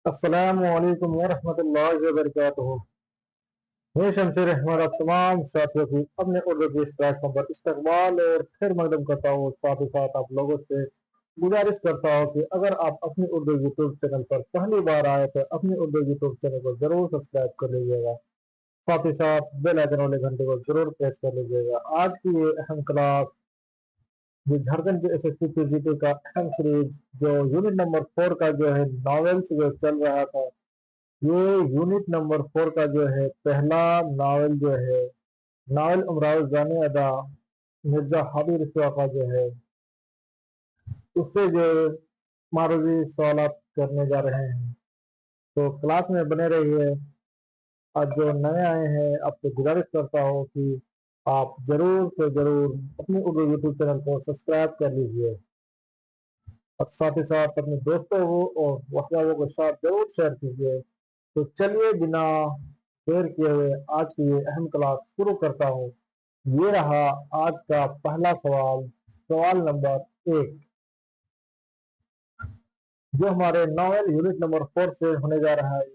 السلام علیکم ورحمۃ اللہ وبرکاتہ۔ میں شمشیر احمد آپ تمام ساتھیوں کی اپنے اردو کے اس پلیٹ فارم پر استقبال اور خیر مقدم کرتا ہوں۔ ساتھ ہی ساتھ آپ لوگوں سے گزارش کرتا ہوں کہ اگر آپ اپنی اردو یوٹیوب چینل پر پہلی بار آئے تو اپنی اردو یوٹیوب چینل کو ضرور سبسکرائب کر لیجیے گا، ساتھ ہی ساتھ بیل آئیکن والے گھنٹے کو ضرور پریس کر لیجیے گا۔ آج کی یہ اہم کلاس جو جھارکھنڈ کے ایس ایس سی پی جی ٹی کا اہم سیریز جو یونٹ نمبر 4 کا جو ہے ناولس جو چل رہا تھا، یہ یونٹ نمبر 4 کا جو ہے پہلا ناول جو ہے ناول امراؤ جان ادا مرزا ہادی رسوا کا جو ہے اس سے جو معروضی سوالات کرنے جا رہے ہیں، تو کلاس میں بنے رہیے۔ آج جو نئے آئے ہیں آپ سے گزارش کرتا ہوں کہ آپ ضرور سے ضرور اپنی اردو یوٹیوب چینل کو سبسکرائب کر لیجیے اور ساتھ ہی ساتھ اپنے دوستوں کو اور وقتوں کے ساتھ ضرور شیئر کیجیے۔ تو چلیے بنا دیر کیے ہوئے آج کی یہ اہم کلاس شروع کرتا ہوں۔ یہ رہا آج کا پہلا سوال، سوال نمبر 1 جو ہمارے ناول یونٹ نمبر 4 سے ہونے جا رہا ہے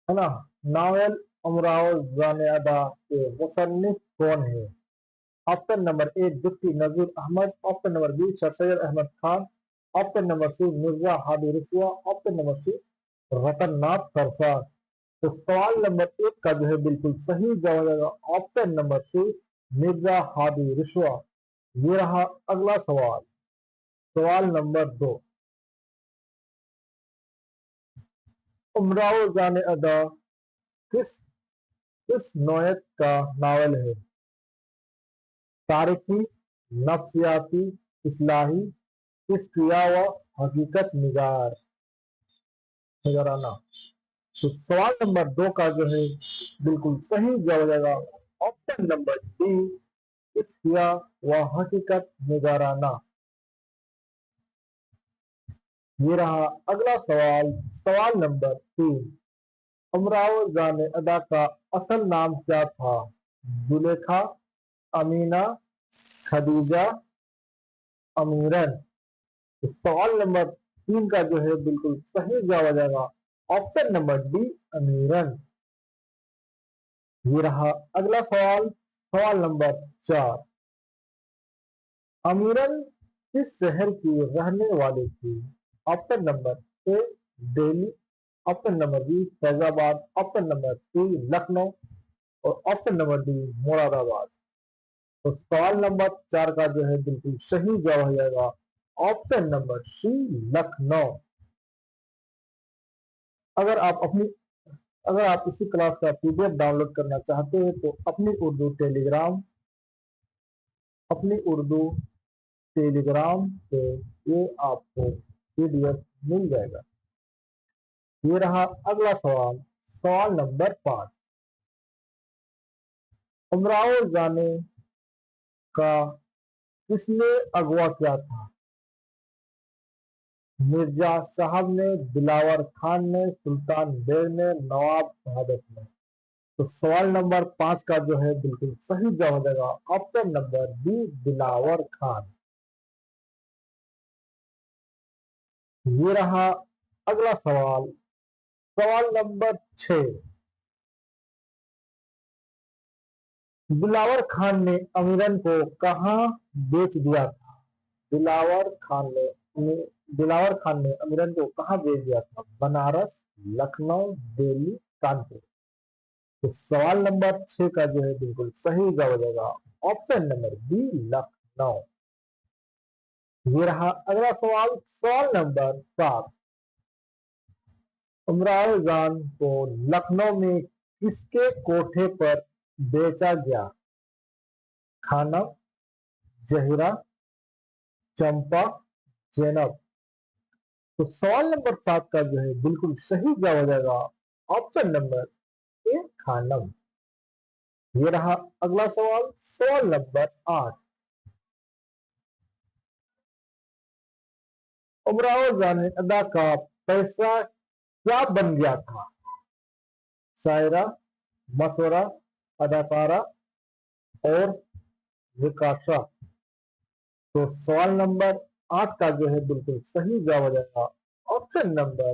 نا۔ ناول امراؤ جان ادا کے مصنف کون ہے؟ Option number 1 deputy Nazir Ahmad, option number B sir Syed Ahmad Khan, option number C Mirza Hadi Ruswa, option number C Ratan Nath Sarshar. تو سوال نمبر 1 کا جو ہے بالکل صحیح جواب آئے گا option number C Mirza Hadi رسوا۔ یہ رہا اگلا سوال، سوال نمبر 2 امراؤ جان ادا کس نوعیت کا ناول ہے؟ تاریخی، نفسیاتی، اصلاحی، عشقیہ و حقیقت نگارانہ۔ تو سوال نمبر 2 کا جو ہے بالکل صحیح جواب آئے گا آپشن نمبر ڈی عشقیہ و حقیقت نگارانہ۔ یہ رہا اگلا سوال، سوال نمبر 3 امراؤ جان ادا کا اصل نام کیا تھا؟ زلیخا، امینہ، خدیجہ، امیرن۔ سوال نمبر 3 کا جو ہے بالکل صحیح جواب آ جائے گا آپشن نمبر ڈی امیرن۔ یہ رہا اگلا سوال، سوال نمبر 4 امیرن کس شہر کی رہنے والی تھی؟ Option number a Delhi, option number be فیض آباد، آپشن نمبر سی لکھنؤ اور آپشن نمبر ڈی مراد آباد۔ تو سوال نمبر 4 کا جو ہے بالکل صحیح جواب ہو جائے گا آپشن نمبر سی لکھنؤ۔ اگر آپ اسی کلاس کا P D F download کرنا چاہتے ہیں تو اپنی اردو ٹیلی گرام سے یہ آپ کو پی ڈی ایف مل جائے گا۔ یہ رہا اگلا سوال، سوال نمبر 5 امراؤ جان کا کس نے اغوا کیا تھا؟ مرزا صاحب نے، دلاور خان نے، سلطان بیگ نے، نواب شہادت نے۔ تو سوال نمبر 5 کا جو ہے بالکل صحیح جواب ہو جائے گا option number be Dilawar Khan. یہ رہا اگلا سوال، سوال نمبر 6 دلاور خان نے امیرن کو کہاں بیچ دیا تھا؟ دلاور خان نے امیرن کو کہاں بیچ دیا تھا؟ بنارس، لکھنؤ، دہلی، کانپور۔ تو سوال نمبر 6 کا جو ہے بالکل صحیح جواب ہو جائے گا آپشن نمبر بی لکھنؤ۔ یہ رہا اگلا سوال، سوال نمبر 7 امراؤ جان کو لکھنؤ میں کس کے کوٹھے پر بیچا گیا؟ خانم، زہرا، چمپا، زینب۔ تو سوال نمبر 7 کا جو ہے بالکل صحیح جواب ہو جائے گا آپشن نمبر اے خانم۔ یہ رہا اگلا سوال، سوال نمبر 8 امراؤ جان ادا کا پیشہ کیا بن گیا تھا؟ شاعرہ، مشورہ، اداکارہ اور رقاصہ۔ تو سوال نمبر 8 کا جو ہے بالکل صحیح جواب ہو جائے گا آپشن نمبر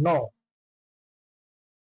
9।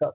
10।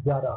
11।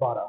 12।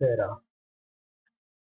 13।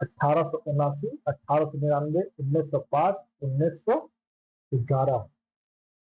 1879, 1899, 1905, 1911।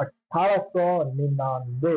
1899।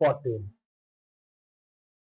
14।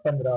15।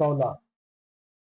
16।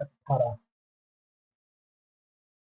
18।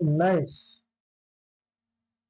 19।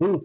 20।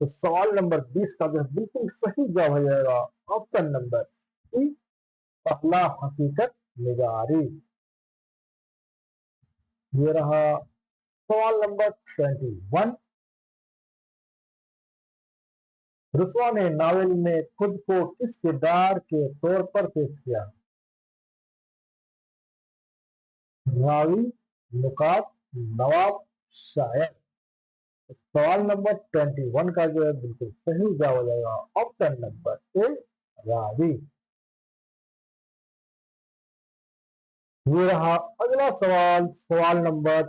تو سوال نمبر 20 کا جو بالکل صحیح جواب ہو جائے گا آپشن نمبر سی، پہلا حقیقت نگاری۔ یہ رہا سوال نمبر 21۔ رسوا نے ناول میں خود کو کس کردار کے طور پر پیش کیا؟ راوی، نقاد، نواب، شاعر۔ سوال نمبر 21 کا جو ہے بالکل صحیح جواب ہو جائے گا آپشن نمبر اے، راوی۔ یہ رہا اگلا سوال، سوال نمبر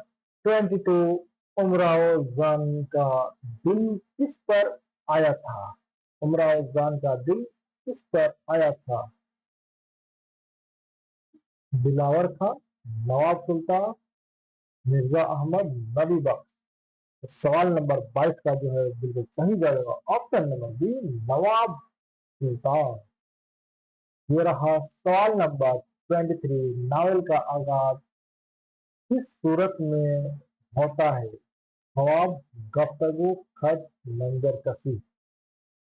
22۔ امراؤ جان کا دل کس پر آیا تھا؟ امراؤ جان کا دل کس پر آیا تھا؟ دلاور خان، نواب سلطان، مرزا احمد، نبی بخش۔ سوال نمبر 22 کا جو ہے بالکل صحیح جائے گا آپشن نمبر بی، نواب سلطان۔ یہ رہا سوال نمبر 23۔ ناول کا آغاز کس صورت میں ہوتا ہے؟ خواب، گفتگو، خط، منظر کشی۔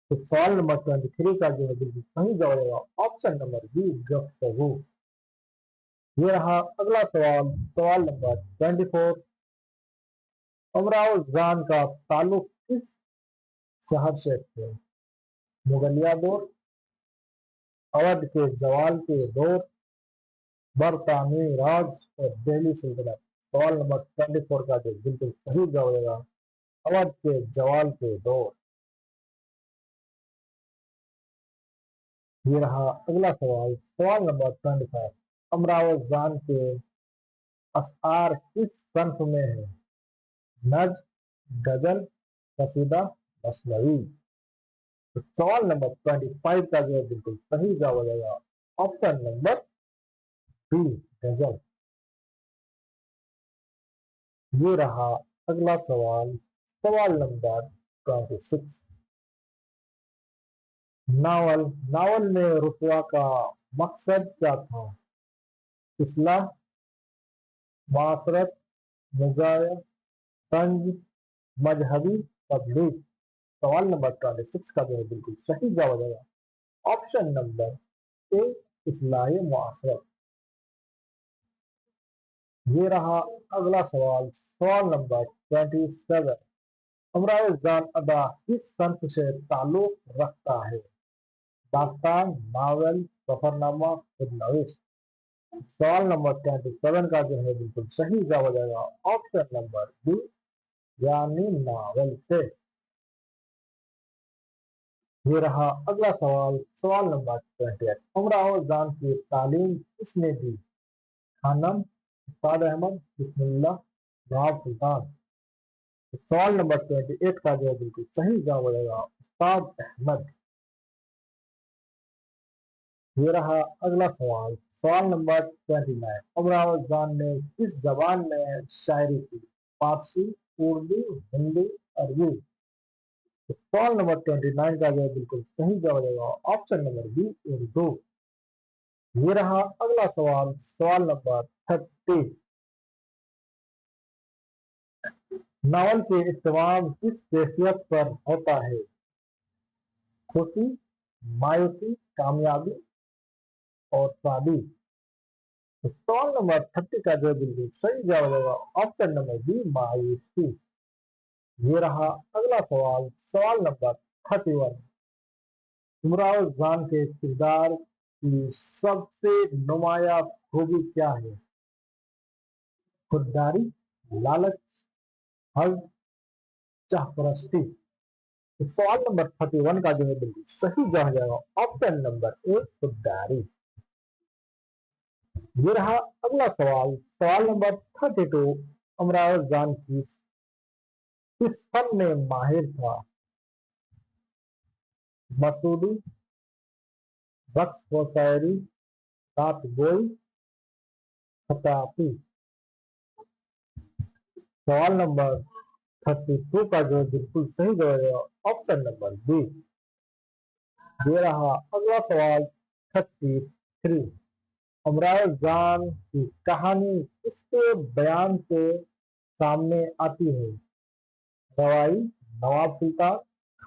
تو سوال نمبر 23 کا جو ہے بالکل صحیح جواب ہوگا آپشن نمبر بی، گفتگو۔ یہ رہا اگلا سوال، سوال نمبر 24۔ امراؤ جان کا تعلق کس شہر سے تھے؟ مغلیہ دور، اودھ کے زوال کے دور، برطانوی راج اور دہلی سلطنت۔ سوال نمبر 24 کا جو بالکل صحیح جواب ہوگا اودھ کے زوال کے دور۔ یہ رہا اگلا سوال، سوال نمبر 25۔ امراؤ جان کے اشعار کس صنف میں ہیں؟ نظم، غزل، قصیدہ، مثنوی۔ سوال نمبر 25 کا جو ہے بالکل صحیح جواب ہو جائے گا آپشن نمبر بی، غزل۔ یہ رہا اگلا سوال، سوال نمبر 26۔ ناول میں رسوا کا مقصد کیا تھا؟ اصلاح، معاشرت، مزاح، طنز، مذہبی تبلیغ۔ سوال نمبر 26 کا جو ہے بالکل صحیح جواب ہو جائے گا آپشن نمبر اے، اصلاح معاشرت۔ یہ رہا اگلا سوال، سوال نمبر 27۔ امراؤ جان ادا کس صنف سے تعلق رکھتا ہے؟ داستان، ناول، سفر نامہ، خود نوشت۔ سوال نمبر 27 کا جو ہے بالکل صحیح جواب ہو جائے گا آپشن نمبر بی، یعنی ناول سے۔ یہ رہا اگلا سوال، سوال نمبر 28۔ امراؤ جان کی تعلیم کس نے دی؟ خانم، استاد احمد، بسم اللہ، نواب سلطان۔ سوال نمبر 28 کا جو ہے بالکل صحیح جواب ہو جائے گا استاد احمد۔ یہ رہا اگلا سوال، سوال نمبر 29۔ امراؤ جان نے کس زبان میں شاعری کی؟ فارسی، اردو، ہندی، عربی۔ سوال نمبر 29 کا جو ہے بالکل صحیح جواب ہو جائے گا آپشن نمبر بی، اردو۔ یہ رہا اگلا سوال، سوال نمبر 30۔ ناول کے اختتام کس کیفیت پر ہوتا ہے؟ خوشی، مایوسی، کامیابی اور شادی۔ سوال نمبر 30 کا جو ہے بالکل صحیح جواب ہوگا آپشن نمبر بی، مایوسی۔ یہ رہا اگلا سوال، سوال نمبر 31۔ امراؤ جان کے کردار کی سب سے نمایاں خوبی کیا ہے؟ خودداری، لالچ، حظ، چاہ پرستی۔ سوال نمبر 31 کا جو ہے بالکل صحیح جواب ہو جائے گا آپشن نمبر اے، خودداری۔ یہ رہا اگلا سوال، سوال نمبر 32۔ امراؤ جان کس فن میں ماہر تھا؟ مسودی، رقص و شاعری، رات گوئی، خطاطی۔ سوال نمبر 32 کا جو ہے بالکل صحیح جواب ہے آپشن نمبر بی۔ یہ رہا اگلا سوال 33۔ امراؤ جان کی کہانی کس کے بیان سے سامنے آتی ہے؟ روائی، نواب سلطان،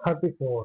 34।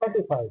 35।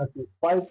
35